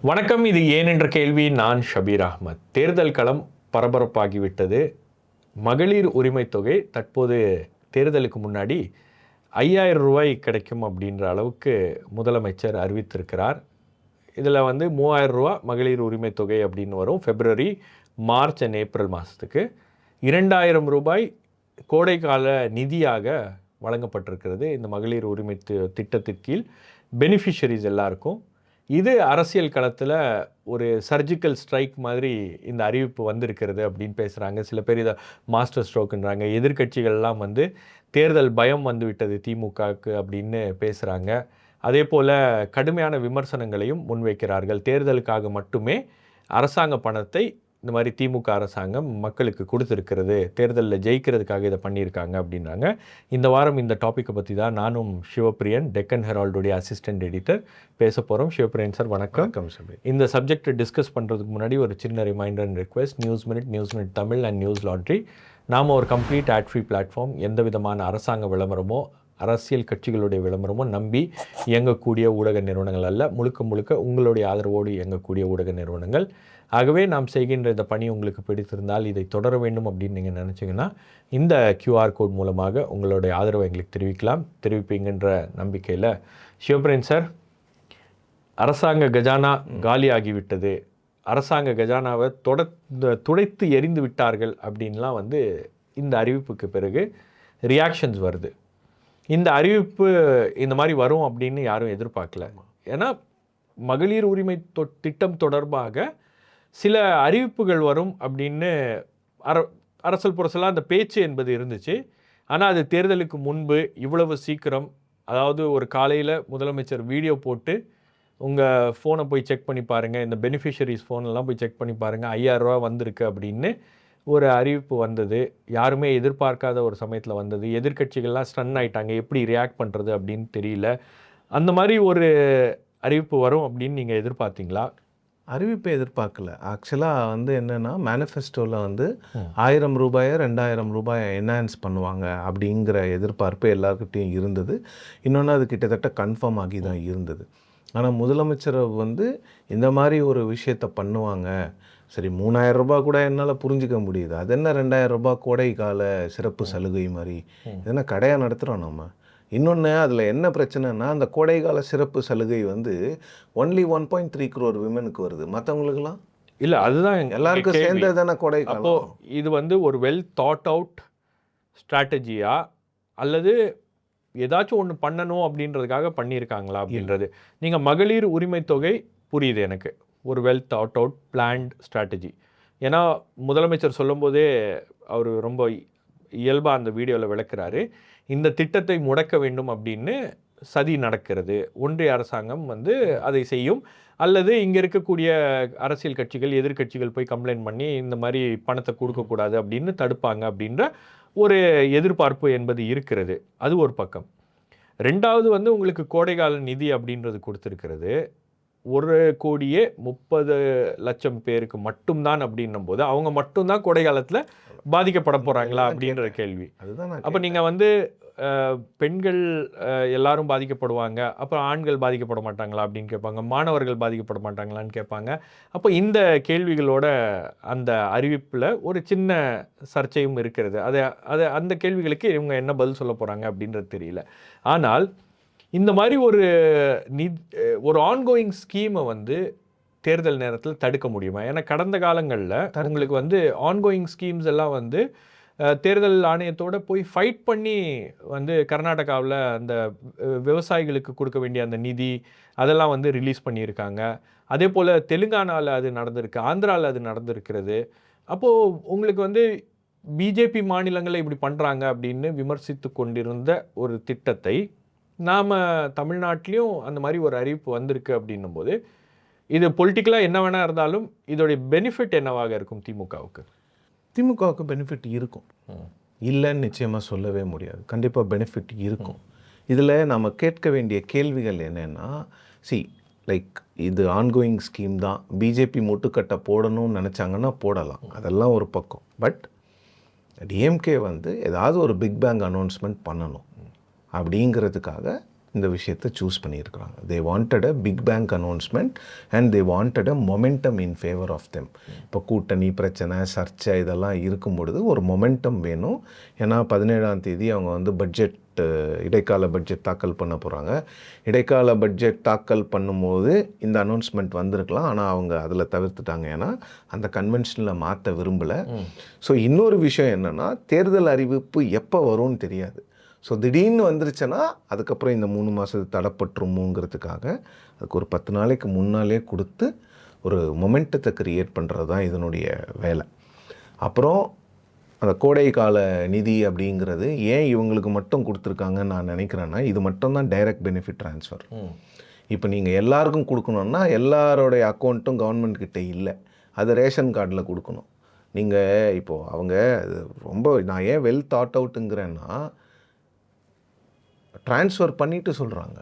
வணக்கம். இது ஏன் என்ற கேள்வி. நான் ஷபீர் அஹ்மத். தேர்தல் களம் பரபரப்பாகிவிட்டது. மகளிர் உரிமை தொகை தற்போது தேர்தலுக்கு முன்னாடி 5000 ரூபாய் கிடைக்கும் அப்படின்ற அளவுக்கு முதலமைச்சர் அறிவித்திருக்கிறார். இதில் 3000 ரூபா மகளிர் உரிமை தொகை அப்படின்னு வரும். பிப்ரவரி, மார்ச் அண்ட் ஏப்ரல் மாதத்துக்கு 2000 ரூபாய் கோடைக்கால நிதியாக வழங்கப்பட்டிருக்கிறது. இந்த மகளிர் உரிமை திட்டத்தின் கீழ் பெனிஃபிஷரிஸ் எல்லாருக்கும். இது அரசியல் களத்தில் ஒரு சர்ஜிக்கல் ஸ்ட்ரைக் மாதிரி இந்த அறிவிப்பு வந்திருக்கிறது அப்படின்னு பேசுகிறாங்க. சில பேர் இதை மாஸ்டர் ஸ்ட்ரோக்குன்றாங்க. எதிர்கட்சிகள்லாம் தேர்தல் பயம் வந்துவிட்டது திமுகவுக்கு அப்படின்னு பேசுகிறாங்க. அதே போல் கடுமையான விமர்சனங்களையும் முன்வைக்கிறார்கள். தேர்தலுக்காக மட்டுமே அரசாங்க பணத்தை இந்த மாதிரி திமுக அரசாங்கம் மக்களுக்கு கொடுத்துருக்கிறது, தேர்தலில் ஜெயிக்கிறதுக்காக இதை பண்ணியிருக்காங்க அப்படின்னாங்க. இந்த வாரம் இந்த டாப்பிக்கை பற்றி தான் நானும் சிவபிரியன், டெக்கன் ஹெரால்டுடைய அசிஸ்டன்ட் எடிட்டர் பேச போகிறோம். சிவபிரியன் சார் வணக்கம். இந்த சப்ஜெக்டை டிஸ்கஸ் பண்ணுறதுக்கு முன்னாடி ஒரு சின்ன reminder and request. News Minute Tamil and Newslaundry நாம் ஒரு கம்ப்ளீட் ஆட் ஃப்ரீ பிளாட்ஃபார்ம். எந்த விதமான அரசாங்க விளம்பரமோ அரசியல் கட்சிகளுடைய விளம்பரமோ நம்பி இயங்கக்கூடிய ஊடக நிறுவனங்கள் அல்ல. முழுக்க உங்களுடைய ஆதரவோடு இயங்கக்கூடிய ஊடக நிறுவனங்கள். ஆகவே நாம் செய்கின்ற இந்த பணி உங்களுக்கு பிடித்திருந்தால் இதை தொடர வேண்டும் அப்படின்னு நீங்கள் நினச்சிங்கன்னா இந்த QR கோட் மூலமாக உங்களுடைய ஆதரவை எங்களுக்கு தெரிவிப்பீங்கன்ற நம்பிக்கையில். சிவபிரியன் சார், அரசாங்க கஜானா காலி ஆகிவிட்டது, அரசாங்க கஜானாவை துடைத்து எறிந்து விட்டார்கள் அப்படின்லாம் இந்த அறிவிப்புக்கு பிறகு ரியாக்ஷன்ஸ் வருது. இந்த அறிவிப்பு இந்த மாதிரி வரும் அப்படின்னு யாரும் எதிர்பார்க்கல. ஏன்னா மகளிர் உரிமை திட்டம் தொடர்பாக சில அறிவிப்புகள் வரும் அப்படின்னு அரசல் புரசலாக அந்த பேச்சு என்பது இருந்துச்சு. ஆனால் அது தேர்தலுக்கு முன்பு இவ்வளவு சீக்கிரம், அதாவது ஒரு காலையில் முதலமைச்சர் வீடியோ போட்டு உங்கள் ஃபோனை போய் செக் பண்ணி பாருங்கள், இந்த பெனிஃபிஷரிஸ் ஃபோனெல்லாம் போய் செக் பண்ணி பாருங்கள், 5000 ரூபா வந்திருக்கு அப்படின்னு ஒரு அறிவிப்பு வந்தது. யாருமே எதிர்பார்க்காத ஒரு சமயத்தில் வந்தது. எதிர்கட்சிகள்லாம் ஸ்டன் ஆகிட்டாங்க, எப்படி ரியாக்ட் பண்ணுறது அப்படின்னு தெரியல. அந்த மாதிரி ஒரு அறிவிப்பு வரும் அப்படின்னு நீங்கள் எதிர்பார்த்தீங்களா? அறிவிப்பை எதிர்பார்க்கல. ஆக்சுவலாக என்னென்னா மேனிஃபெஸ்டோவில் 1000 ரூபாயை 2000 ரூபாயை என்ஹான்ஸ் பண்ணுவாங்க அப்படிங்கிற எதிர்பார்ப்பு எல்லாருக்கிட்டையும் இருந்தது. இன்னொன்று அது கிட்டத்தட்ட கன்ஃபார்ம் ஆகி தான் இருந்தது. ஆனால் முதலமைச்சர் இந்த மாதிரி ஒரு விஷயத்தை பண்ணுவாங்க, சரி 3000 ரூபா கூட என்னால் புரிஞ்சிக்க முடியுது. அது என்ன 2000 ரூபா கோடை கால சிறப்பு சலுகை மாதிரி, என்ன கடையாக நடத்துகிறோம் நம்ம. இன்னொன்று அதில் என்ன பிரச்சனைனா, அந்த கோடைக்கால சிறப்பு சலுகை ஒன்லி 1.3 crore விமனுக்கு வருது, மற்றவங்களுக்குலாம் இல்லை. அதுதான் எல்லாருக்கும் சேர்ந்தது தானே கோடைக்காலம். அப்போது இது ஒரு வெல் தாட் அவுட் ஸ்ட்ராட்டஜியா அல்லது ஏதாச்சும் ஒன்று பண்ணணும் அப்படின்றதுக்காக பண்ணியிருக்காங்களா அப்படின்றது. நீங்கள் மகளிர் உரிமை தொகை புரியுது எனக்கு, ஒரு well thought out plant strategy. ஏன்னா முதலமைச்சர் சொல்லும்போதே அவர் ரொம்ப இயல்பாக அந்த வீடியோவில் விளக்குறாரு, இந்த திட்டத்தை முடக்க வேண்டும் அப்படின்னு சதி நடக்கிறது. ஒன்றிய அரசாங்கம் அதை செய்யும், அல்லது இங்கே இருக்கக்கூடிய அரசியல் கட்சிகள் எதிர்கட்சிகள் போய் கம்ப்ளைண்ட் பண்ணி இந்த மாதிரி பணத்தை கொடுக்கக்கூடாது அப்படின்னு தடுப்பாங்க அப்படின்ற ஒரு எதிர்பார்ப்பு என்பது இருக்கிறது. அது ஒரு பக்கம். ரெண்டாவது உங்களுக்கு கோடைகால நிதி அப்படின்றது கொடுத்துருக்கிறது. 1,30,00,000 பேருக்கு மட்டும்தான் அப்படின்னும் போது அவங்க மட்டும்தான் கோடை காலத்தில் பாதிக்கப்பட போகிறாங்களா அப்படின்ற கேள்வி. அதுதான். அப்போ நீங்கள் பெண்கள் எல்லாரும் பாதிக்கப்படுவாங்க, அப்புறம் ஆண்கள் பாதிக்கப்பட மாட்டாங்களா அப்படின்னு கேட்பாங்க, மாணவர்கள் பாதிக்கப்பட மாட்டாங்களான்னு கேட்பாங்க. அப்போ இந்த கேள்விகளோட அந்த அறிவிப்பில் ஒரு சின்ன சர்ச்சையும் இருக்கிறது. அந்த கேள்விகளுக்கு இவங்க என்ன பதில் சொல்ல போகிறாங்க அப்படின்றது தெரியல. ஆனால் இந்த மாதிரி ஒரு ஆன்கோயிங் ஸ்கீமை தேர்தல் நேரத்தில் தடுக்க முடியுமா? ஏன்னா கடந்த காலங்களில் உங்களுக்கு ஆன்கோயிங் ஸ்கீம்ஸ் எல்லாம் தேர்தல் ஆணையத்தோடு போய் ஃபைட் பண்ணி கர்நாடகாவில் அந்த விவசாயிகளுக்கு கொடுக்க வேண்டிய அந்த நிதி அதெல்லாம் ரிலீஸ் பண்ணியிருக்காங்க. அதே போல் தெலுங்கானாவில் அது நடந்திருக்கு, ஆந்திராவில் அது நடந்திருக்கிறது. அப்போது உங்களுக்கு பிஜேபி மாநிலங்களில் இப்படி பண்ணுறாங்க அப்படின்னு விமர்சித்து கொண்டிருந்த ஒரு திட்டத்தை நாம் தமிழ்நாட்டிலையும் அந்த மாதிரி ஒரு அறிவிப்பு வந்திருக்கு அப்படின்னும் போது, இது பொலிட்டிக்கலாக என்ன வேணா இருந்தாலும் இதோடைய பெனிஃபிட் என்னவாக இருக்கும் திமுகவுக்கு? திமுகவுக்கு பெனிஃபிட் இருக்கும், இல்லைன்னு நிச்சயமாக சொல்லவே முடியாது. கண்டிப்பாக பெனிஃபிட் இருக்கும். இதில் நம்ம கேட்க வேண்டிய கேள்விகள் என்னென்னா, இது ஆன்கோயிங் ஸ்கீம் தான், பிஜேபி முட்டுக்கட்டை போடணும்னு நினச்சாங்கன்னா போடலாம், அதெல்லாம் ஒரு பக்கம். பட் டிஎம்கே ஏதாவது ஒரு பிக் பேங் அனௌன்ஸ்மெண்ட் பண்ணணும் அப்படிங்கிறதுக்காக இந்த விஷயத்தை சூஸ் பண்ணியிருக்கிறாங்க. They wanted a big bang announcement and they wanted a momentum in favour of them. இப்போ கூட்டணி பிரச்சனை, சர்ச்சை இதெல்லாம் இருக்கும் பொழுது ஒரு மொமெண்டம் வேணும். ஏன்னா 17ஆம் தேதி அவங்க வந்து இடைக்கால பட்ஜெட் தாக்கல் பண்ண போகிறாங்க. இடைக்கால பட்ஜெட் தாக்கல் பண்ணும்போது இந்த அனௌன்ஸ்மெண்ட் வந்திருக்கலாம், ஆனால் அவங்க அதில் தவிர்த்துட்டாங்க. ஏன்னா அந்த கன்வென்ஷனில் மாற்ற விரும்பலை. ஸோ இன்னொரு விஷயம் என்னென்னா, தேர்தல் அறிவிப்பு எப்போ வரும்னு தெரியாது. ஸோ திடீர்னு வந்துருச்சுன்னா அதுக்கப்புறம் இந்த 3 மாதத்து தடைப்பட்டுருமோங்கிறதுக்காக அதுக்கு ஒரு 10 நாளைக்கு முன்னாலே கொடுத்து ஒரு மொமெண்டத்தை க்ரியேட் பண்ணுறது தான் இதனுடைய வேலை. அப்புறம் அந்த கோடைக்கால நிதி அப்படிங்கிறது ஏன் இவங்களுக்கு மட்டும் கொடுத்துருக்காங்கன்னு நான் நினைக்கிறேன்னா, இது மட்டும்தான் டைரக்ட் பெனிஃபிட் ட்ரான்ஸ்ஃபர். இப்போ நீங்கள் எல்லாருக்கும் கொடுக்கணுன்னா எல்லாரோடைய அக்கௌண்ட்டும் கவர்மெண்ட் கிட்டே இல்லை, அது ரேஷன் கார்டில் கொடுக்கணும். நீங்கள் இப்போது அவங்க ரொம்ப, நான் ஏன் வெல் தாட் அவுட்டுங்கிறேன்னா, ட்ரான்ஸ்ஃபர் பண்ணிவிட்டு சொல்கிறாங்க.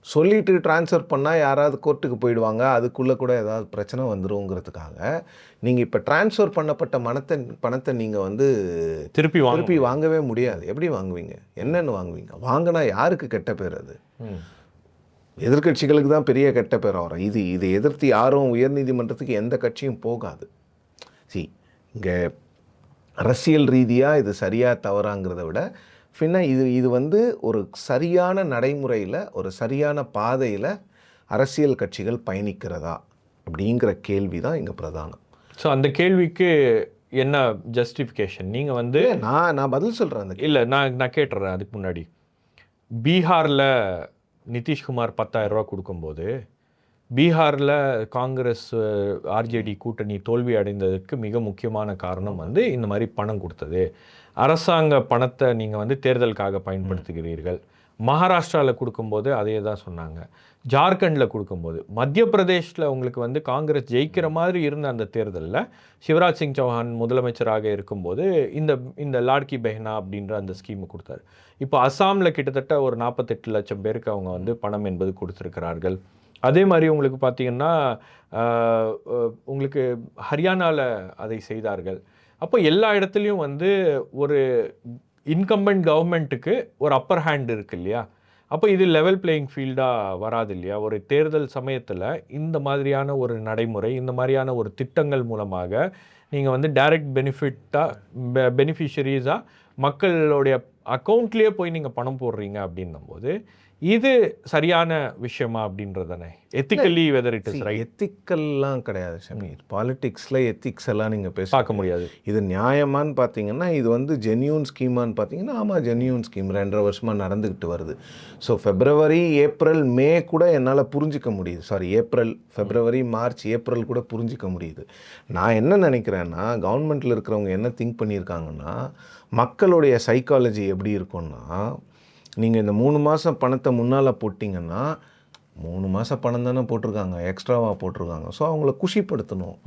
சொல்லிவிட்டு ட்ரான்ஸ்ஃபர் பண்ணால் யாராவது கோர்ட்டுக்கு போயிடுவாங்க, அதுக்குள்ளே கூட ஏதாவது பிரச்சனை வந்துருங்கிறதுக்காக நீங்கள் இப்போ ட்ரான்ஸ்ஃபர் பண்ணப்பட்ட பணத்தை நீங்கள் வந்து திருப்பி வாங்கவே முடியாது. எப்படி வாங்குவீங்க? என்னென்னு வாங்குவீங்க? வாங்கினா யாருக்கு கெட்ட பேர்? அது எதிர்கட்சிகளுக்கு தான் பெரிய கெட்ட பேர் வரும். இதை எதிர்த்து யாரும் உயர்நீதிமன்றத்துக்கு எந்த கட்சியும் போகாது. இங்கே அரசியல் ரீதியாக இது சரியாக தவறாங்கிறத விட இது வந்து ஒரு சரியான நடைமுறையில், ஒரு சரியான பாதையில் அரசியல் கட்சிகள் பயணிக்கிறதா அப்படிங்கிற கேள்வி தான் இங்கே பிரதானம். ஸோ அந்த கேள்விக்கு என்ன ஜஸ்டிஃபிகேஷன்? நீங்கள் வந்து நான் பதில் சொல்கிறேன். இல்லை, நான் கேட்டுறேன். அதுக்கு முன்னாடி பீகாரில் நிதிஷ்குமார் 10,000 ரூபா கொடுக்கும்போது, பீகாரில் காங்கிரஸ் ஆர்ஜேடி கூட்டணி தோல்வி அடைந்ததுக்கு மிக முக்கியமான காரணம் வந்து இந்த மாதிரி பணம் கொடுத்தது. அரசாங்க பணத்தை நீங்கள் வந்து தேர்தலுக்காக பயன்படுத்துகிறீர்கள். மகாராஷ்டிராவில் கொடுக்கும்போது அதே தான் சொன்னாங்க. ஜார்க்கண்டில் கொடுக்கும்போது, மத்திய பிரதேஷில் உங்களுக்கு வந்து காங்கிரஸ் ஜெயிக்கிற மாதிரி இருந்த அந்த தேர்தலில் சிவராஜ் சிங் சௌஹான் முதலமைச்சராக இருக்கும்போது இந்த லாட்கி பெஹ்னா அப்படின்ற அந்த ஸ்கீமை கொடுத்தாரு. இப்போ அஸ்ஸாமில் கிட்டத்தட்ட ஒரு 48 லட்சம் பேருக்கு அவங்க வந்து பணம் என்பது கொடுத்துருக்கிறார்கள். அதே மாதிரி உங்களுக்கு பார்த்திங்கன்னா உங்களுக்கு ஹரியானாவில் அதை செய்தார்கள். அப்போ எல்லா இடத்துலையும் வந்து ஒரு இன்கம்பென்ட் கவர்மெண்ட்டுக்கு ஒரு அப்பர் ஹேண்ட் இருக்குது இல்லையா? அப்போ இது லெவல் பிளேயிங் ஃபீல்டாக வராது இல்லையா? ஒரு தேர்தல் சமயத்தில் இந்த மாதிரியான ஒரு நடைமுறை, இந்த மாதிரியான ஒரு திட்டங்கள் மூலமாக நீங்கள் வந்து டைரக்ட் பெனிஃபிஷரிஸாக மக்களுடைய அக்கௌண்ட்லேயே போய் நீங்கள் பணம் போடுறீங்க அப்படின்னும்போது இது சரியான விஷயமா அப்படின்றதானே? Ethically whether it is right? எத்திக்கல்லாம் கிடையாது ஷமீர். பாலிட்டிக்ஸில் எத்திக்ஸ் எல்லாம் நீங்கள் பார்க்க முடியாது. இது நியாயமானு பார்த்தீங்கன்னா, இது வந்து ஜென்யூன் ஸ்கீமானு பார்த்தீங்கன்னா, ஆமாம் ஜென்யூன் ஸ்கீம் 2.5 வருஷமாக நடந்துக்கிட்டு வருது. ஸோ ஃபெப்ரவரி, ஏப்ரல், மே கூட என்னால் புரிஞ்சிக்க முடியுது. ஏப்ரல், ஃபெப்ரவரி, மார்ச், ஏப்ரல் கூட புரிஞ்சிக்க முடியுது. நான் என்ன நினைக்கிறேன்னா, கவர்மெண்ட்டில் இருக்கிறவங்க என்ன திங்க் பண்ணியிருக்காங்கன்னா, மக்களுடைய சைக்காலஜி எப்படி இருக்கும்னா, நீங்கள் இந்த 3 மாதம் பணத்தை முன்னால் போட்டிங்கன்னா, 3 மாதம் பணம் தானே போட்டிருக்காங்க, எக்ஸ்ட்ராவாக போட்டிருக்காங்க. ஸோ அவங்கள குஷிப்படுத்தணும்.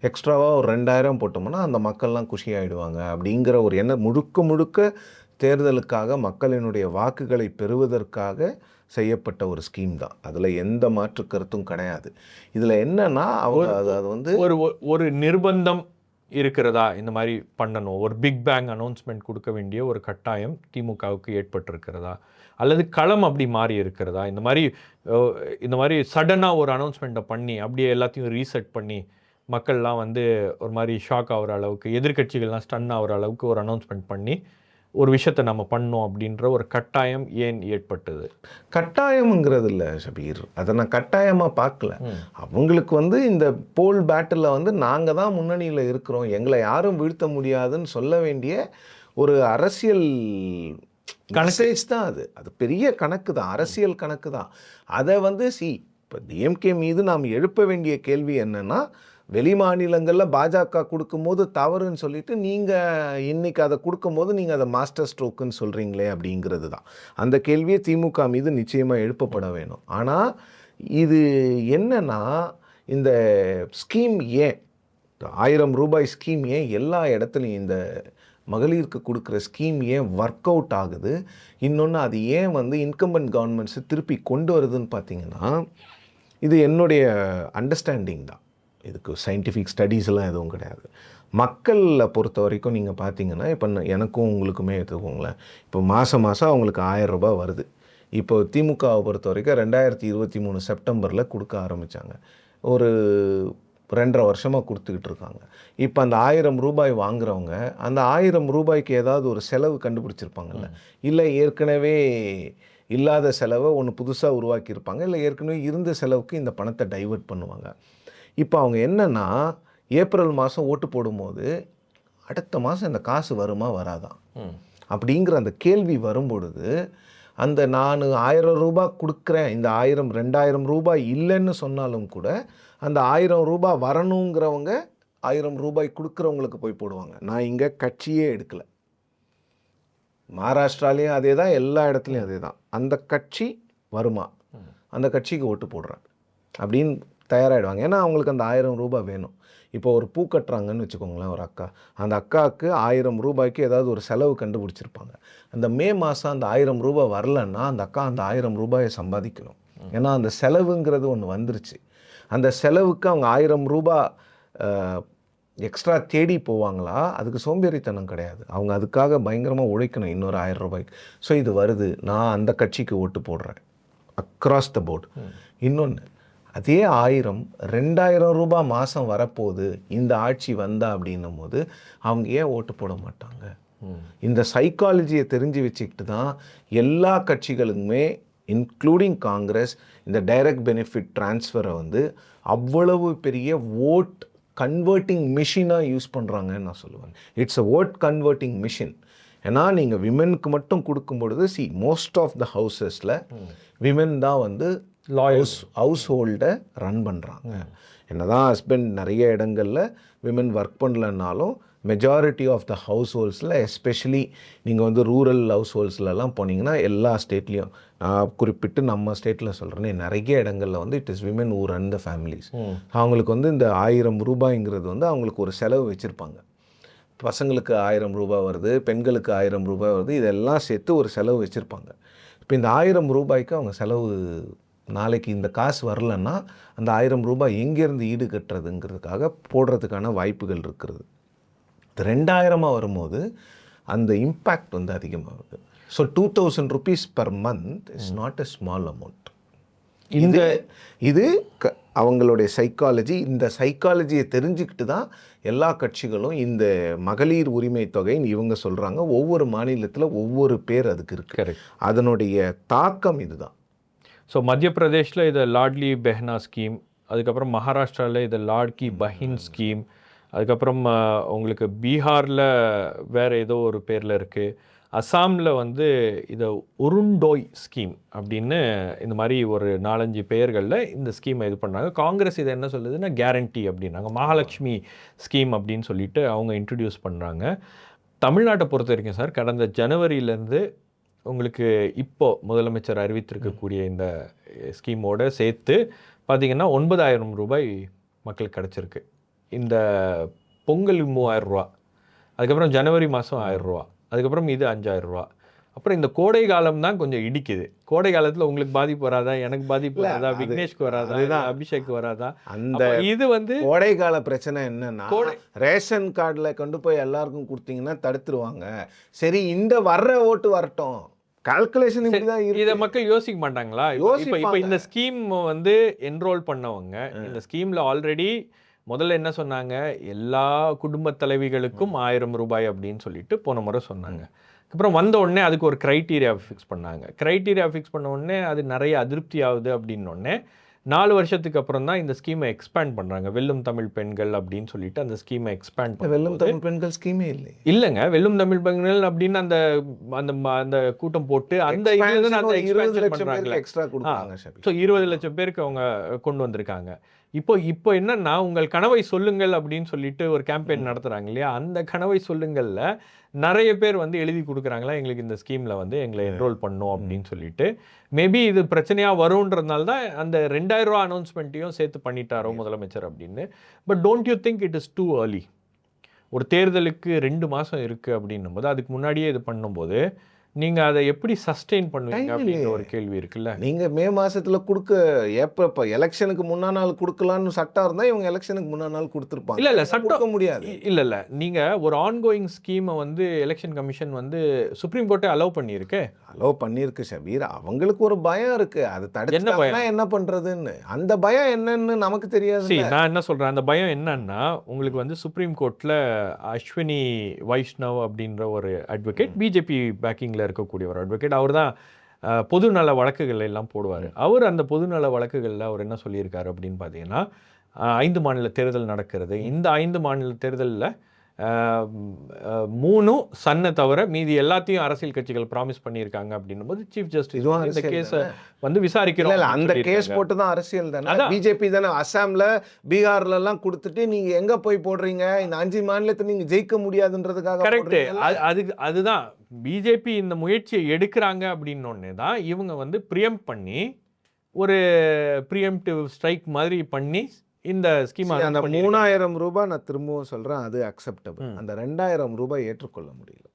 எக்ஸ்ட்ராவாக ஒரு 2,000 போட்டோம்னா அந்த மக்கள்லாம் குஷி ஆகிடுவாங்க அப்படிங்கிற ஒரு எண்ணம் முழுக்க தேர்தலுக்காக, மக்களினுடைய வாக்குகளை பெறுவதற்காக செய்யப்பட்ட ஒரு ஸ்கீம் தான். அதில் எந்த மாற்று கருத்தும் கிடையாது. இதில் என்னன்னா, அவங்க அது வந்து ஒரு நிர்பந்தம் இருக்கிறதா? இந்த மாதிரி பண்ணணும், ஒரு பிக் பேங் அனௌன்ஸ்மெண்ட் கொடுக்க வேண்டிய ஒரு கட்டாயம் திமுகவுக்கு ஏற்பட்டிருக்கிறதா? அல்லது களம் அப்படி மாறி இருக்கிறதா? இந்த மாதிரி சடனாக ஒரு அனௌன்ஸ்மெண்ட்டை பண்ணி அப்படியே எல்லாத்தையும் ரீசெட் பண்ணி மக்கள்லாம் வந்து ஒரு மாதிரி ஷாக் ஆகிற அளவுக்கு, எதிர்கட்சிகள்லாம் ஸ்டன் ஆகிற அளவுக்கு ஒரு அனௌன்ஸ்மெண்ட் பண்ணி ஒரு விஷயத்தை நம்ம பண்ணோம் அப்படின்ற ஒரு கட்டாயம் ஏன் ஏற்பட்டது? கட்டாயம்ங்கிறது இல்லை ஷபீர், அதை நான் கட்டாயமாக பார்க்கல. அவங்களுக்கு வந்து இந்த போல் பேட்டில் வந்து நாங்கள் தான் முன்னணியில் இருக்கிறோம், எங்களை யாரும் வீழ்த்த முடியாதுன்னு சொல்ல வேண்டிய ஒரு அரசியல் மெசேஜ் தான் அது. அது பெரிய கணக்கு தான், அரசியல் கணக்கு தான். அதை வந்து இப்போ டிஎம்கே மீது நாம் எழுப்ப வேண்டிய கேள்வி என்னென்னா, வெளி மாநிலங்களில் பாஜக கொடுக்கும்போது தவறுன்னு சொல்லிட்டு நீங்கள் இன்றைக்கி அதை கொடுக்கும்போது நீங்கள் அதை மாஸ்டர் ஸ்ட்ரோக்குன்னு சொல்கிறீங்களே அப்படிங்கிறது தான். அந்த கேள்வியை திமுக மீது நிச்சயமாக எழுப்பப்பட வேணும். ஆனால் இது என்னன்னா, இந்த ஸ்கீம் ஏன் 1000 ரூபாய் ஸ்கீம் ஏன் எல்லா இடத்துலையும், இந்த மகளிருக்கு கொடுக்குற ஸ்கீம் ஏன் ஒர்க் அவுட் ஆகுது? இன்னொன்று, அது ஏன் வந்து இன்கம்பென்ட் கவர்மெண்ட்ஸை திருப்பி கொண்டு வருதுன்னு பார்த்தீங்கன்னா, இது என்னுடைய அண்டர்ஸ்டாண்டிங் தான். இதுக்கு சயின்டிஃபிக் ஸ்டடீஸ்லாம் எதுவும் கிடையாது. மக்களை பொறுத்த வரைக்கும் நீங்கள் பார்த்தீங்கன்னா, இப்போ எனக்கும் உங்களுக்குமே எடுத்துக்கோங்களேன், இப்போ மாதம் அவங்களுக்கு 1000 ரூபாய் வருது. இப்போ திமுகவை பொறுத்த வரைக்கும் 2023 செப்டம்பரில் கொடுக்க ஆரம்பித்தாங்க. ஒரு 2.5 வருஷமாக கொடுத்துக்கிட்டு இருக்காங்க. இப்போ அந்த 1000 ரூபாய் வாங்குறவங்க அந்த 1000 ரூபாய்க்கு ஏதாவது ஒரு செலவு கண்டுபிடிச்சிருப்பாங்கல்ல, இல்லை ஏற்கனவே இல்லாத செலவை ஒன்று புதுசாக உருவாக்கியிருப்பாங்க, இல்லை ஏற்கனவே இருந்த செலவுக்கு இந்த பணத்தை டைவர்ட் பண்ணுவாங்க. இப்போ அவங்க என்னென்னா ஏப்ரல் மாதம் ஓட்டு போடும்போது அடுத்த மாதம் இந்த காசு வருமா வராதா அப்படிங்கிற அந்த கேள்வி வரும்பொழுது அந்த நான் 1000 ரூபாய் கொடுக்குறேன், இந்த 1000 2000 ரூபாய் இல்லைன்னு சொன்னாலும் கூட அந்த 1000 ரூபாய் வரணுங்கிறவங்க 1000 ரூபாய் கொடுக்குறவங்களுக்கு போய் போடுவாங்க. நான் இங்கே கட்சியே எடுக்கலை, மகாராஷ்டிராலேயும் அதே தான், எல்லா இடத்துலையும் அதே தான். அந்த கட்சி வருமா, அந்த கட்சிக்கு ஓட்டு போடுறேன் அப்படின்னு தயாராகிடுவாங்க. ஏன்னா அவங்களுக்கு அந்த 1000 ரூபாய் வேணும். இப்போ ஒரு பூ கட்டுறாங்கன்னு வச்சுக்கோங்களேன், ஒரு அக்கா, அந்த அக்காவுக்கு 1000 ரூபாய்க்கு ஏதாவது ஒரு செலவு கண்டுபிடிச்சிருப்பாங்க. அந்த மே மாதம் அந்த 1000 ரூபாய் வரலன்னா அந்த அக்கா அந்த 1000 ரூபாயை சம்பாதிக்கணும். ஏன்னா அந்த செலவுங்கிறது ஒன்று வந்துருச்சு. அந்த செலவுக்கு அவங்க 1000 ரூபாய் எக்ஸ்ட்ரா தேடி போவாங்களா? அதுக்கு சோம்பேறித்தனம் கிடையாது. அவங்க அதுக்காக பயங்கரமாக உழைக்கணும் இன்னொரு 1000 ரூபாய்க்கு. ஸோ இது வருது, நான் அந்த கட்சிக்கு ஓட்டு போடுறேன் அக்ராஸ் த போர்டு. இன்னொன்று, அதே 1000 2000 ரூபாய் மாதம் வரப்போகுது இந்த ஆட்சி வந்தா அப்படின்னும் போது அவங்க ஏன் ஓட்டு போட மாட்டாங்க? இந்த சைக்காலஜியை தெரிஞ்சு வச்சுக்கிட்டு தான் எல்லா கட்சிகளுக்குமே இன்க்ளூடிங் காங்கிரஸ் இந்த டைரக்ட் பெனிஃபிட் ட்ரான்ஸ்ஃபரை வந்து அவ்வளவு பெரிய ஓட் கன்வெர்ட்டிங் மிஷினாக யூஸ் பண்ணுறாங்கன்னு நான் சொல்லுவேன். It's a vote converting machine. ஏன்னா நீங்கள் விமெனுக்கு மட்டும் கொடுக்கும் பொழுது மோஸ்ட் ஆஃப் த ஹவுசஸில் விமென் தான் வந்து ஹவுஸ் ஹோல்டை ரன் பண்ணுறாங்க. என்ன தான் ஹஸ்பண்ட் நிறைய இடங்களில் விமென் ஒர்க் பண்ணலன்னாலும் மெஜாரிட்டி ஆஃப் த ஹவுஸ் ஹோல்ட்ஸில், எஸ்பெஷலி நீங்கள் வந்து ரூரல் ஹவுஸ் ஹோல்ட்ஸ்லலாம் போனீங்கன்னா எல்லா ஸ்டேட்லேயும், நான் குறிப்பிட்டு நம்ம ஸ்டேட்டில் சொல்கிறேன்னே, நிறைய இடங்களில் வந்து it is women who run the families. அவங்களுக்கு வந்து இந்த 1000 ரூபாய்ங்கிறது வந்து அவங்களுக்கு ஒரு செலவு வச்சுருப்பாங்க. பசங்களுக்கு 1000 ரூபாய் வருது, பெண்களுக்கு 1000 ரூபாய் வருது, இதெல்லாம் சேர்த்து ஒரு செலவு வச்சுருப்பாங்க. இப்போ இந்த 1000 ரூபாய்க்கு அவங்க செலவு, நாளைக்கு இந்த காசு வரலன்னா அந்த 1000 ரூபாய் எங்கேருந்து ஈடு கட்டுறதுங்கிறதுக்காக போடுறதுக்கான வாய்ப்புகள் இருக்கிறது. 2000 வரும்போது அந்த இம்பேக்ட் வந்து அதிகமாகுது. So 2000 rupees per month is not a small amount. இது அவங்களுடைய சைக்காலஜி. இந்த சைக்காலஜியை தெரிஞ்சுக்கிட்டு தான் எல்லா கட்சிகளும் இந்த மகளிர் உரிமை தொகைன்னு இவங்க சொல்கிறாங்க. ஒவ்வொரு மாநிலத்தில் ஒவ்வொரு பேர் அதுக்கு இருக்குது. அதனுடைய தாக்கம் இதுதான். ஸோ மத்திய பிரதேஷில் இதை லாட்லி பெஹ்னா ஸ்கீம், அதுக்கப்புறம் மகாராஷ்டிராவில் இதை லாட்கி பஹின் ஸ்கீம், அதுக்கப்புறம் உங்களுக்கு பீகாரில் வேறு ஏதோ ஒரு பேரில் இருக்குது, அசாமில் வந்து இதை உருண்டோய் ஸ்கீம் அப்படின்னு இந்த மாதிரி ஒரு 4-5 பெயர்களில் இந்த ஸ்கீமை இது பண்ணாங்க. காங்கிரஸ் இதை என்ன சொல்லுதுன்னா கேரண்டி அப்படின்னாங்க. மகாலட்சுமி ஸ்கீம் அப்படின்னு சொல்லிட்டு அவங்க இன்ட்ரடியூஸ் பண்ணுறாங்க. தமிழ்நாட்டை பொறுத்த வரைக்கும் சார், கடந்த ஜனவரியிலேருந்து உங்களுக்கு இப்போது முதலமைச்சர் அறிவித்திருக்கக்கூடிய இந்த ஸ்கீமோடு சேர்த்து பார்த்திங்கன்னா 9000 ரூபாய் மக்களுக்கு கிடச்சிருக்கு. இந்த பொங்கல் 3000 ரூபா, அதுக்கப்புறம் ஜனவரி மாதம் 1000 ரூபா, அதுக்கப்புறம் இது 5000 ரூபா. அப்புறம் இந்த கோடை காலம் தான் கொஞ்சம் இடிக்குது. கோடை காலத்தில் உங்களுக்கு பாதிப்பு வராதா, எனக்கு பாதிப்பு வராதா, விக்னேஷ்க்கு வராதா, அபிஷேக் வராதா? அந்த இது வந்து கோடை கால பிரச்சனை என்னன்னா, ரேஷன் கார்டில் கொண்டு போய் எல்லாருக்கும் கொடுத்தீங்கன்னா தடுத்துருவாங்க. சரி, இந்த வர்ற ஓட்டு வரட்டும், கால்குலேஷன் இப்படி தான் இருக்கு. இதை மக்கள் யோசிக்க மாட்டாங்களா? இப்போ இந்த ஸ்கீம் வந்து என்ரோல் பண்ணவங்க, இந்த ஸ்கீமில் ஆல்ரெடி முதல்ல என்ன சொன்னாங்க, எல்லா குடும்ப தலைவிகளுக்கும் 1000 ரூபாய் அப்படின்னு சொல்லிட்டு போன முறை சொன்னாங்க. அப்புறம் வந்த உடனே அதுக்கு ஒரு க்ரைட்டீரியா ஃபிக்ஸ் பண்ணாங்க. க்ரைட்டீரியா ஃபிக்ஸ் பண்ண உடனே அது நிறைய அதிருப்தி ஆகுது அப்படின்னோடனே 4 வருஷத்துக்கு அப்புறம் தான் இந்த ஸ்கீமை எக்ஸ்பேண்ட் பண்ணுறாங்க. வெல்லும் தமிழ் பெண்கள் அப்படின்னு சொல்லிட்டு அந்த ஸ்கீமை எக்ஸ்பேண்ட் பண்ண. வெல்லும் தமிழ் பெண்கள் ஸ்கீமே இல்லைங்க, வெல்லும் தமிழ் பெண்கள் அப்படின்னு அந்த அந்த அந்த கூட்டம் போட்டு அந்த 20 லட்சம் பேருக்கு எக்ஸ்ட்ரா கொடுத்தாங்க. ஸோ 20 லட்சம் பேருக்கு அவங்க கொண்டு வந்திருக்காங்க. இப்போ என்னன்னா, உங்கள் கனவை சொல்லுங்கள் அப்படின்னு சொல்லிட்டு ஒரு கேம்பெயின் நடத்துகிறாங்க இல்லையா? அந்த கனவை சொல்லுங்கள்ல நிறைய பேர் வந்து எழுதி கொடுக்குறாங்களா, எங்களுக்கு இந்த ஸ்கீமில் வந்து எங்களை என்ரோல் பண்ணோம் அப்படின்னு சொல்லிட்டு. மேபி இது பிரச்சனையாக வரும்ன்றதுனால தான் அந்த 2000 ரூபா அனௌன்ஸ்மெண்ட்டையும் சேர்த்து பண்ணிட்டாரோ முதலமைச்சர் அப்படின்னு. But don't you think it is too early? ஒரு தேர்தலுக்கு 2 மாதம் இருக்குது அப்படின்னும் போது, அதுக்கு முன்னாடியே இது பண்ணும்போது நீங்கள் அதை எப்படி சஸ்டெயின் பண்ணுவீங்க Time அப்படிங்கிற இல்லையே. ஒரு கேள்வி இருக்குல்ல. நீங்க மே மாசத்துல இப்போ எலெக்ஷனுக்கு முன்னா நாள் குடுக்கலாம்னு சட்டம் இருந்தா இவங்க எலெக்ஷனுக்கு முன்னா நாள் கொடுத்துருப்பாங்க. இல்ல கொடுக்க சட்டம் முடியாது. இல்ல நீங்க ஒரு ஆன்கோயிங் ஸ்கீமை வந்து எலெக்ஷன் கமிஷன் வந்து சுப்ரீம் கோர்ட்டே அலோவ் பண்ணியிருக்கு. அலோவ் பண்ணியிருக்கு ஷபீர். அவங்களுக்கு ஒரு பயம் இருக்கு. அது என்ன தடுத்துட்டாங்கன்னா பயம்? என்ன பண்றதுன்னு. அந்த பயம் என்னன்னு நமக்கு தெரியாது. சரி, நான் என்ன சொல்றேன், அந்த பயம் என்னன்னா உங்களுக்கு வந்து சுப்ரீம் கோர்ட்ல அஸ்வினி வைஷ்ணவ் அப்படின்ற ஒரு அட்வொகேட், பிஜேபி பேக்கிங்ல இருக்கக்கூடிய ஒரு அட்வொகேட், அவர் தான் பொதுநல வழக்குகள் எல்லாம் போடுவார். அவர் அந்த பொதுநல வழக்குகளில் அவர் என்ன சொல்லியிருக்காரு அப்படின்னு பார்த்தீங்கன்னா, 5 மாநில தேர்தல் நடக்கிறது. இந்த 5 மாநில தேர்தலில் 3 சன்னை தவிர மீதி எல்லாத்தையும் அரசியல் கட்சிகள் ப்ராமிஸ் பண்ணியிருக்காங்க அப்படின்னும் போது சீஃப் ஜஸ்டிஸ் இதுவும் இந்த அரசியல் கேஸை தானே. வந்து விசாரிக்கிறோம். இல்ல அந்த அப்படின்னு கேஸ் சொல்லியிருக்காங்க. போட்டு தான் அரசியல் தானே. அதான். பிஜேபி தானே அசாம்ல பீகார்ல எல்லாம் கொடுத்துட்டு நீங்க எங்க போய் போடுறீங்க, இந்த 5 மாநிலத்தை நீங்க ஜெயிக்க முடியாதுன்றதுக்காக கரெக்ட். போடுறீங்கல்ல. அதுதான் பிஜேபி இந்த முயற்சியை எடுக்கிறாங்க அப்படின்னோடனே தான் இவங்க வந்து ப்ரியம்ப் பண்ணி ஒரு ப்ரியம்டிவ் ஸ்ட்ரைக் மாதிரி பண்ணி இந்த ஸ்கீம் அந்த 3000 ரூபாய் நான் திரும்பவும் சொல்றேன், அது அக்செப்டபிள். அந்த 2000 ரூபாய் ஏற்றுக்கொள்ள முடியல.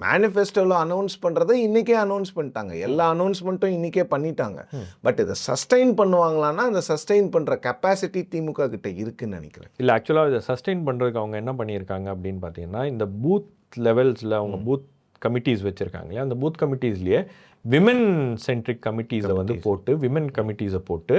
மேனிஃபெஸ்டோவில் அனௌன்ஸ் பண்ணுறதை இன்றைக்கே அனௌன்ஸ் பண்ணிட்டாங்க. எல்லா அனௌன்ஸ்மெண்ட்டும் இன்றைக்கே பண்ணிட்டாங்க. பட் இதை சஸ்டெயின் பண்ணுவாங்களான்னா அந்த சஸ்டெயின் பண்ணுற கெப்பாசிட்டி திமுக கிட்ட இருக்குன்னு நினைக்கிறேன். இல்லை, ஆக்சுவலாக இதை சஸ்டெயின் பண்ணுறதுக்கு அவங்க என்ன பண்ணியிருக்காங்க அப்படின்னு பார்த்தீங்கன்னா, இந்த பூத் லெவல்ஸில் அவங்க பூத் கமிட்டிஸ் வச்சுருக்காங்க இல்லையா, அந்த பூத் கமிட்டிஸ்லேயே விமன் சென்ட்ரிக் கமிட்டிஸை வந்து போட்டு விமன் கமிட்டிஸை போட்டு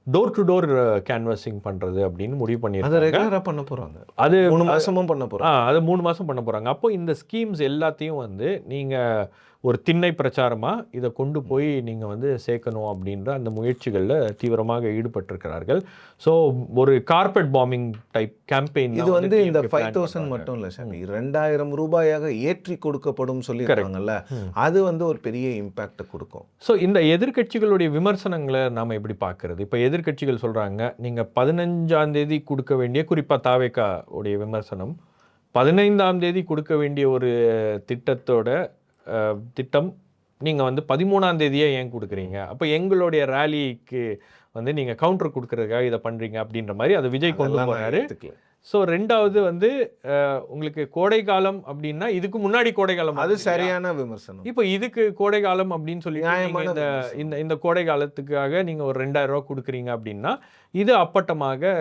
டோர் டு டோர் கேன்வாசிங் பண்ணுறது அப்படின்னு முடிவு அதை பண்ணியிருக்காங்க. ரெகுலராக பண்ண போகிறாங்க. அது 3 மாதமும் பண்ண போகிறாங்க. அது 3 மாதம் பண்ண போகிறாங்க. அப்போ இந்த ஸ்கீம்ஸ் எல்லாத்தையும் வந்து நீங்கள் ஒரு திண்ணை பிரச்சாரமாக இதை கொண்டு போய் நீங்கள் வந்து சேர்க்கணும் அப்படின்ற அந்த முயற்சிகளில் தீவிரமாக ஈடுபட்டிருக்கிறார்கள். ஸோ ஒரு கார்பெட் பாம்பிங் டைப் கேம்பெயின் இது வந்து இந்த 5000 மட்டும் இல்லை சாமி, 2000 ரூபாயாக ஏற்றி கொடுக்கப்படும் சொல்லியிருக்காங்கல்ல, அது வந்து ஒரு பெரிய இம்பேக்ட் கொடுக்கும். ஸோ இந்த எதிர்க்கட்சிகளுடைய விமர்சனங்களை நாம் எப்படி பார்க்கறது? இப்போ எதிர்க்கட்சிகள் சொல்கிறாங்க, நீங்கள் 15ஆம் தேதி கொடுக்க வேண்டிய, குறிப்பாக தாவேகா உடைய விமர்சனம், 15ஆம் தேதி கொடுக்க வேண்டிய ஒரு திட்டம் நீங்கள் வந்து 13ஆம் தேதியே ஏன் கொடுக்குறீங்க? அப்போ எங்களுடைய ரேலிக்கு வந்து நீங்கள் கவுண்டர் கொடுக்கறதுக்காக இதை பண்ணுறீங்க அப்படின்ற மாதிரி அதை விஜய் கொண்டு போகிறாரு. ஸோ ரெண்டாவது வந்து உங்களுக்கு கோடை காலம் அப்படின்னா இதுக்கு முன்னாடி கோடை காலம், அது சரியான விமர்சனம். இப்போ இதுக்கு கோடை காலம் அப்படின்னு சொல்லி இந்த கோடை காலத்துக்காக நீங்கள் ஒரு 2000 ரூபா கொடுக்குறீங்க அப்படின்னா இது அப்பட்டமாக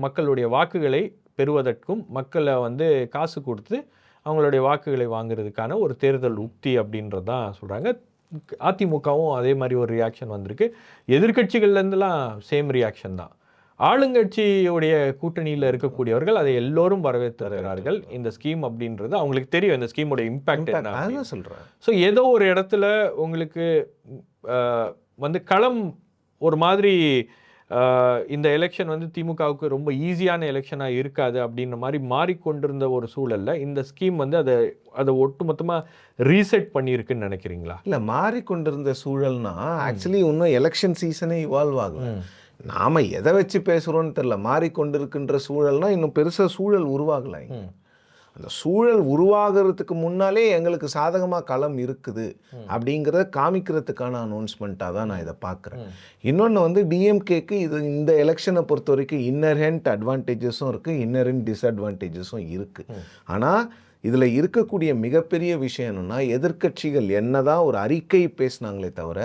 மக்களுடைய வாக்குகளை பெறுவதற்கும் மக்களை வந்து காசு கொடுத்து அவங்களுடைய வாக்குகளை வாங்குறதுக்கான ஒரு தேர்தல் உக்தி அப்படின்றது தான் சொல்கிறாங்க. அதிமுகவும் அதே மாதிரி ஒரு ரியாக்ஷன் வந்திருக்கு. எதிர்க்கட்சிகள்லேருந்துலாம் சேம் ரியாக்ஷன் தான். ஆளுங்கட்சியுடைய கூட்டணியில் இருக்கக்கூடியவர்கள் அதை எல்லோரும் வரவேற்கிறார்கள். இந்த ஸ்கீம் அப்படின்றது அவங்களுக்கு தெரியும், இந்த ஸ்கீமோட இம்பேக்ட் என்ன சொல்கிறேன். ஸோ ஏதோ ஒரு இடத்துல உங்களுக்கு வந்து களம் ஒரு மாதிரி இந்த எலெக்ஷன் வந்து திமுகவுக்கு ரொம்ப ஈஸியான எலெக்ஷனாக இருக்காது அப்படின்ற மாதிரி மாறிக்கொண்டிருந்த ஒரு சூழலில் இந்த ஸ்கீம் வந்து அதை ஒட்டுமொத்தமாக ரீசெட் பண்ணியிருக்குன்னு நினைக்கிறீங்களா? இல்லை, மாறிக்கொண்டிருந்த சூழல்னா ஆக்சுவலி இன்னும் எலெக்ஷன் சீசனே இவால்வ் ஆகும். நாம் எதை வச்சு பேசுகிறோன்னு தெரில. மாறிக்கொண்டிருக்கின்ற சூழல்னா இன்னும் பெருசாக சூழல் உருவாகலை. அந்த சூழல் உருவாகிறதுக்கு முன்னாலே எங்களுக்கு சாதகமாக களம் இருக்குது அப்படிங்கிறத காமிக்கிறதுக்கான அனௌன்ஸ்மெண்ட்டாக தான் நான் இதை பார்க்குறேன். இன்னொன்று வந்து டிஎம்கேக்கு இந்த எலெக்ஷனை பொறுத்த வரைக்கும் இன்னர்ஹென்ட் அட்வான்டேஜஸும் இருக்குது, இன்னர்ஹென்ட் டிஸ்அட்வான்டேஜஸும் இருக்குது. ஆனால் இதில் இருக்கக்கூடிய மிகப்பெரிய விஷயம் என்னென்னா, எதிர்க்கட்சிகள் என்னதான் ஒரு அறிக்கை பேசினாங்களே தவிர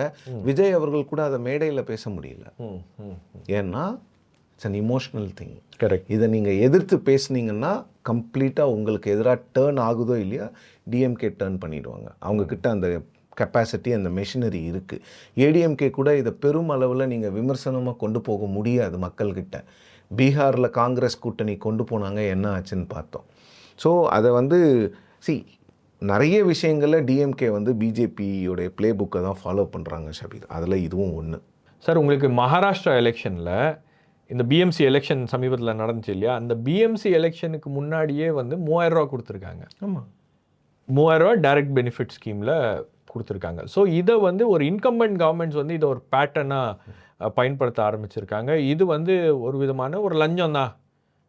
விஜய் அவர்கள் கூட அதை மேடையில் பேச முடியல. ஏன்னா it's an emotional thing. Correct. இதை நீங்கள் எதிர்த்து பேசுனீங்கன்னா கம்ப்ளீட்டாக உங்களுக்கு எதிராக டேர்ன் ஆகுதோ இல்லையா, டிஎம்கே டேர்ன் பண்ணிடுவாங்க. அவங்கக்கிட்ட அந்த கெப்பாசிட்டி, அந்த மெஷினரி இருக்குது. ஏடிஎம்கே கூட இதை பெரும் அளவில் நீங்கள் விமர்சனமாக கொண்டு போக முடியாது மக்கள்கிட்ட. பீகாரில் காங்கிரஸ் கூட்டணி கொண்டு போனாங்க, என்ன ஆச்சுன்னு பார்த்தோம். ஸோ அதை வந்து நிறைய விஷயங்களில் டிஎம்கே வந்து பிஜேபியோடைய பிளே புக்கை தான் ஃபாலோ பண்ணுறாங்க ஷபீர். அதில் இதுவும் ஒன்று. சார், உங்களுக்கு மகாராஷ்டிரா எலெக்ஷனில் இந்த பிஎம்சி எலெக்ஷன் சமீபத்தில் நடந்துச்சு இல்லையா, அந்த பிஎம்சி எலெக்ஷனுக்கு முன்னாடியே வந்து 3000 ரூபா கொடுத்துருக்காங்க. ஆமாம், 3000 ரூபா டைரக்ட் பெனிஃபிட் ஸ்கீமில் கொடுத்துருக்காங்க. ஸோ இதை வந்து ஒரு இன்கம்பென்ட் கவர்மெண்ட்ஸ் வந்து இதை ஒரு பேட்டர்னாக பயன்படுத்த ஆரம்பிச்சிருக்காங்க. இது வந்து ஒரு விதமான ஒரு லஞ்சம் தான்,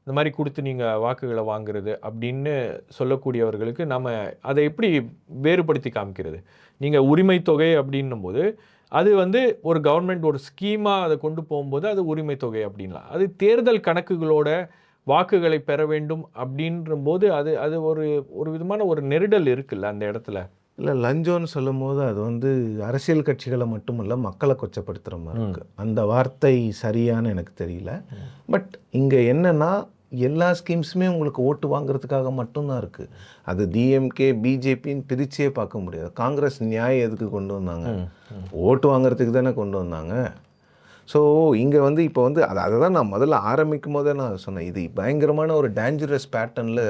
இந்த மாதிரி கொடுத்து நீங்கள் வாக்குகளை வாங்குறது அப்படின்னு சொல்லக்கூடியவர்களுக்கு நம்ம அதை எப்படி வேறுபடுத்தி காமிக்கிறது? நீங்கள் உரிமை தொகை அப்படின்னும் போது அது வந்து ஒரு கவர்மெண்ட் ஒரு ஸ்கீமாக அதை கொண்டு போகும்போது அது உரிமை தொகை அப்படின்லாம், அது தேர்தல் கணக்குகளோட வாக்குகளை பெற வேண்டும் அப்படின்ற போது அது ஒரு விதமான ஒரு நெருடல் இருக்குல்ல அந்த இடத்துல. இல்லை லஞ்சம்னு சொல்லும்போது அது வந்து அரசியல் கட்சிகளை மட்டுமல்ல மக்களை கொச்சப்படுத்துகிற மாதிரி இருக்குது. அந்த வார்த்தை சரியான்னு எனக்கு தெரியல. பட் இங்கே என்னென்னா எல்லா ஸ்கீம்ஸுமே உங்களுக்கு ஓட்டு வாங்குறதுக்காக மட்டும்தான் இருக்குது. அது டிஎம்கே பிஜேபின்னு பிரிச்சே பார்க்க முடியாது. காங்கிரஸ் நியாயம் எதுக்கு கொண்டு வந்தாங்க? ஓட்டு வாங்குறதுக்கு தானே கொண்டு வந்தாங்க. ஸோ இங்கே வந்து இப்போ வந்து அதை தான் நான் முதல்ல ஆரம்பிக்கும் போதே நான் சொன்னேன், இது பயங்கரமான ஒரு டேஞ்சரஸ் பேட்டர்னில்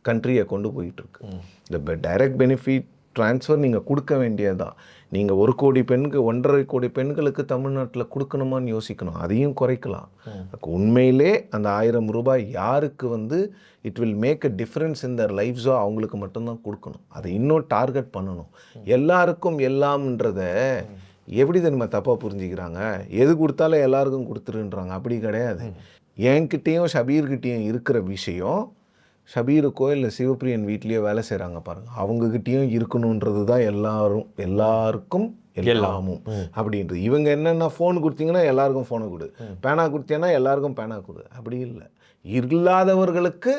கண்ட்ரியை கொண்டு போயிட்டுருக்கு. இந்த டைரக்ட் பெனிஃபிட் ட்ரான்ஸ்ஃபர் நீங்கள் கொடுக்க வேண்டியதுதான். நீங்கள் 1 கோடி பெண்கள் 1.5 கோடி பெண்களுக்கு தமிழ்நாட்டில் கொடுக்கணுமான்னு யோசிக்கணும். அதையும் குறைக்கலாம். உண்மையிலே அந்த 1000 ரூபாய் யாருக்கு வந்து it will make a difference in their லைஃப்ஸோ அவங்களுக்கு மட்டும்தான் கொடுக்கணும். அதை இன்னும் டார்கெட் பண்ணணும். எல்லாருக்கும் எல்லாம்ன்றத எப்படி தெரியுமா தப்பாக புரிஞ்சுக்கிறாங்க? எது கொடுத்தாலும் எல்லாருக்கும் கொடுத்துருன்றாங்க. அப்படி கிடையாது. என்கிட்டேயும் ஷபீர்கிட்டேயும் இருக்கிற விஷயம் ஷபீருக்கோ இல்லை சிவப்பிரியன் வீட்லேயோ வேலை செய்கிறாங்க பாருங்கள், அவங்கக்கிட்டேயும் இருக்கணுன்றது தான் எல்லாருக்கும் எல்லாமும் அப்படின்றது. இவங்க என்னென்னா ஃபோன் கொடுத்தீங்கன்னா எல்லாருக்கும் ஃபோனை கொடு, பேனா கொடுத்தீங்கன்னா எல்லாருக்கும் பேனா கொடு. அப்படி இல்லை. இல்லாதவர்களுக்கு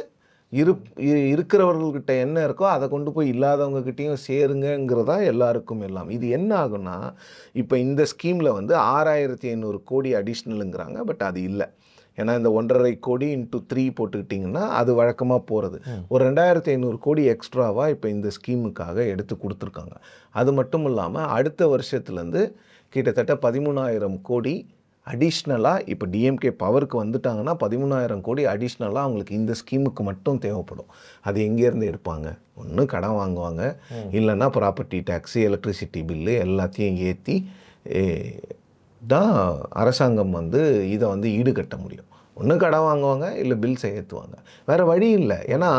இருக்கிறவர்கள்கிட்ட என்ன இருக்கோ அதை கொண்டு போய் இல்லாதவங்ககிட்டையும் சேருங்கிறதா எல்லாருக்கும் எல்லாம். இது என்ன ஆகும்னா, இப்போ இந்த ஸ்கீமில் வந்து 6500 கோடி அடிஷ்னலுங்கிறாங்க. பட் அது இல்லை. ஏன்னா இந்த 1.5 கோடி இன்ட்டு 3 போட்டுக்கிட்டிங்கன்னா அது வழக்கமாக போகிறது. ஒரு 2500 கோடி எக்ஸ்ட்ராவாக இப்போ இந்த ஸ்கீமுக்காக எடுத்து கொடுத்துருக்காங்க. அது மட்டும் இல்லாமல் அடுத்த வருஷத்துலேருந்து கிட்டத்தட்ட 13,000 கோடி அடிஷ்னலாக, இப்போ டிஎம்கே பவருக்கு வந்துட்டாங்கன்னா 13,000 கோடி அடிஷ்னலாக அவங்களுக்கு இந்த ஸ்கீமுக்கு மட்டும் தேவைப்படும். அது எங்கேருந்து எடுப்பாங்க? ஒன்று கடன் வாங்குவாங்க, இல்லைன்னா ப்ராப்பர்ட்டி டேக்ஸு, எலக்ட்ரிசிட்டி பில்லு எல்லாத்தையும் ஏற்றி தான் அரசாங்கம் வந்து இதை வந்து ஈடுகட்ட முடியும். ஒன்று கடன் வாங்குவாங்க, இல்லை பில்ஸை ஏற்றுவாங்க. வேறு வழி இல்லை. ஏன்னா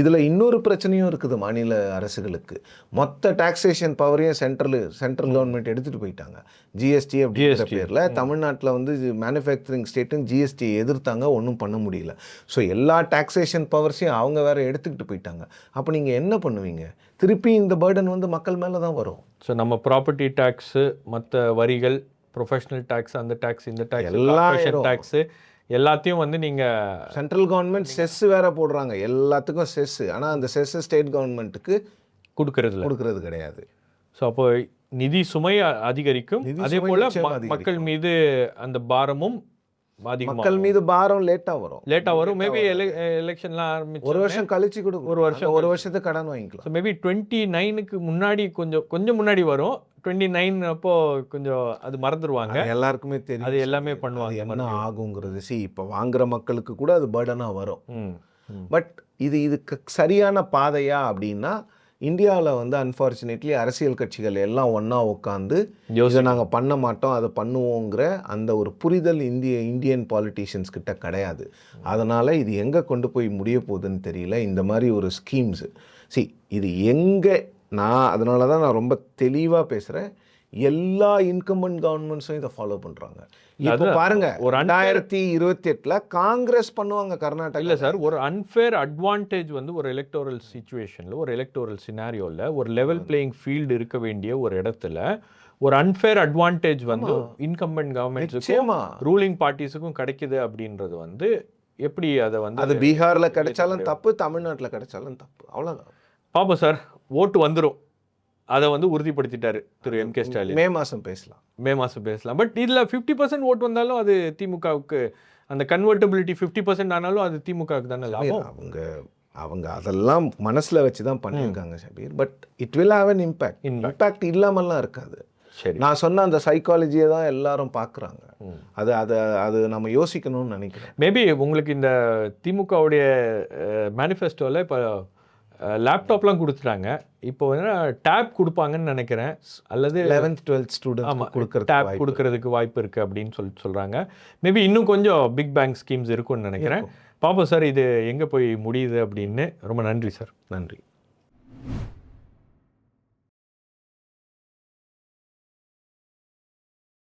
இதில் இன்னொரு பிரச்சனையும் இருக்குது. மாநில அரசுகளுக்கு மொத்த டாக்ஸேஷன் பவரையும் சென்ட்ரல் கவர்மெண்ட் எடுத்துகிட்டு போயிட்டாங்க. ஜிஎஸ்டி அப்படிங்கிற பேரில் தமிழ்நாட்டில் வந்து மேனுஃபேக்சரிங் ஸ்டேட்டுன்னு ஜிஎஸ்டி எதிர்த்தாங்க, ஒன்றும் பண்ண முடியல. ஸோ எல்லா டாக்ஸேஷன் பவர்ஸையும் அவங்க வேறு எடுத்துக்கிட்டு போயிட்டாங்க. அப்போ நீங்கள் என்ன பண்ணுவீங்க? திருப்பி இந்த பேர்டன் வந்து மக்கள் மேலே தான் வரும். ஸோ நம்ம ப்ராப்பர்ட்டி டேக்ஸு, மற்ற வரிகள், ப்ரொஃபஷனல் டேக்ஸ், அந்த டேக்ஸ், இந்த டேக்ஸ், எல்லாம் டேக்ஸு எல்லாத்தையும் வந்து நீங்கள் சென்ட்ரல் கவர்மெண்ட் செஸ் வேறு போடுறாங்க. எல்லாத்துக்கும் செஸ். ஆனால் அந்த செஸ் ஸ்டேட் கவர்மெண்ட்டுக்கு கொடுக்கறது கிடையாது. ஸோ அப்போ நிதி சுமை அதிகரிக்கும். அதே போல் மக்கள் மீது அந்த பாரமும் மக்கள் மீது பாரம் லேட்டாக வரும். மேபி எலெக்ஷன்லாம் ஆரம்பிச்சு 1 வருஷம் கழிச்சு கொடுக்கும். ஒரு வருஷத்துக்கு கடன் வாங்கிக்கலாம். ஸோ மேபி 29க்கு முன்னாடி கொஞ்சம் முன்னாடி வரும். 29 அப்போ கொஞ்சம் அது மறந்துடுவாங்க. எல்லாருக்குமே தெரியும். அது எல்லாமே பண்ணுவாங்க. என்ன ஆகுங்கிறது இப்போ வாங்குற மக்களுக்கு கூட அது பேர்டனாக வரும். பட் இதுக்கு சரியான பாதையா அப்படின்னா, இந்தியாவில் வந்து அன்ஃபார்ச்சுனேட்லி அரசியல் கட்சிகள் எல்லாம் ஒன்றா உட்காந்து இதை நாங்கள் பண்ண மாட்டோம், அதை பண்ணுவோங்கிற அந்த ஒரு புரிதல் இந்தியன் பாலிட்டிஷியன்ஸ் கிட்ட கிடையாது. அதனால் இது எங்கே கொண்டு போய் முடிய போகுதுன்னு தெரியல. இந்த மாதிரி ஒரு ஸ்கீம்ஸு இது எங்கே அதனால தான் நான் ரொம்ப தெளிவாக பேசுகிறேன். எல்லா இன்கம்பன்ட் கவர்மெண்ட்ஸும் இதை ஃபாலோ பண்ணுறாங்க. இப்போ பாருங்க, ஒரு 2028 காங்கிரஸ் பண்ணுவாங்க கர்நாடகா. இல்லை சார், ஒரு அன்ஃபேர் அட்வான்டேஜ் வந்து ஒரு எலக்டோரல் சிச்சுவேஷனில், ஒரு எலக்டோரல் சினாரியோவில், ஒரு லெவல் பிளேயிங் ஃபீல்டு இருக்க வேண்டிய ஒரு இடத்துல ஒரு அன்ஃபேர் அட்வான்டேஜ் வந்து இன்கம்பன்ட் கவர்மெண்ட்ஸுக்கும் ரூலிங் பார்ட்டிஸுக்கும் கிடைக்குது அப்படின்றது வந்து எப்படி அதை வந்து அது பீகாரில் கிடைச்சாலும் தப்பு, தமிழ்நாட்டில் கிடைச்சாலும் தப்பு. அவ்வளோதான். பாப்போம் சார், ஓட்டு வந்துடும். அதை வந்து உறுதிப்படுத்திட்டாரு திரு எம்.கே. ஸ்டாலின். மே மாதம் பேசலாம். பட் இதில் 50% ஓட்டு வந்தாலும் அது திமுகவுக்கு, அந்த கன்வெர்டபிலிட்டி 50% ஆனாலும் அது திமுகவுக்கு தானே லாபம். அவங்க அதெல்லாம் மனசில் வச்சு தான் பண்ணியிருக்காங்க Shabeer. But it will have an impact இல்லாமல்லாம் இருக்காது. சரி, நான் சொன்ன அந்த சைக்காலஜியை தான் எல்லாரும் பார்க்குறாங்க. அது நம்ம யோசிக்கணும்னு நினைக்கிறேன். மேபி உங்களுக்கு இந்த திமுகவுடைய மேனிஃபெஸ்டோவில் இப்போ லேப்டாப்லாம் கொடுத்துட்டாங்க. இப்போ வந்து டேப் கொடுப்பாங்கன்னு நினைக்கிறேன். அல்லது 11th 12th ஸ்டூடெண்ட் டேப் கொடுக்கறதுக்கு வாய்ப்பு இருக்குது அப்படின்னு சொல்கிறாங்க. மேபி இன்னும் கொஞ்சம் பிக் பேங்க் ஸ்கீம்ஸ் இருக்குன்னு நினைக்கிறேன். பாப்போம் சார், இது எங்கே போய் முடியுது அப்படின்னு. ரொம்ப நன்றி சார். நன்றி.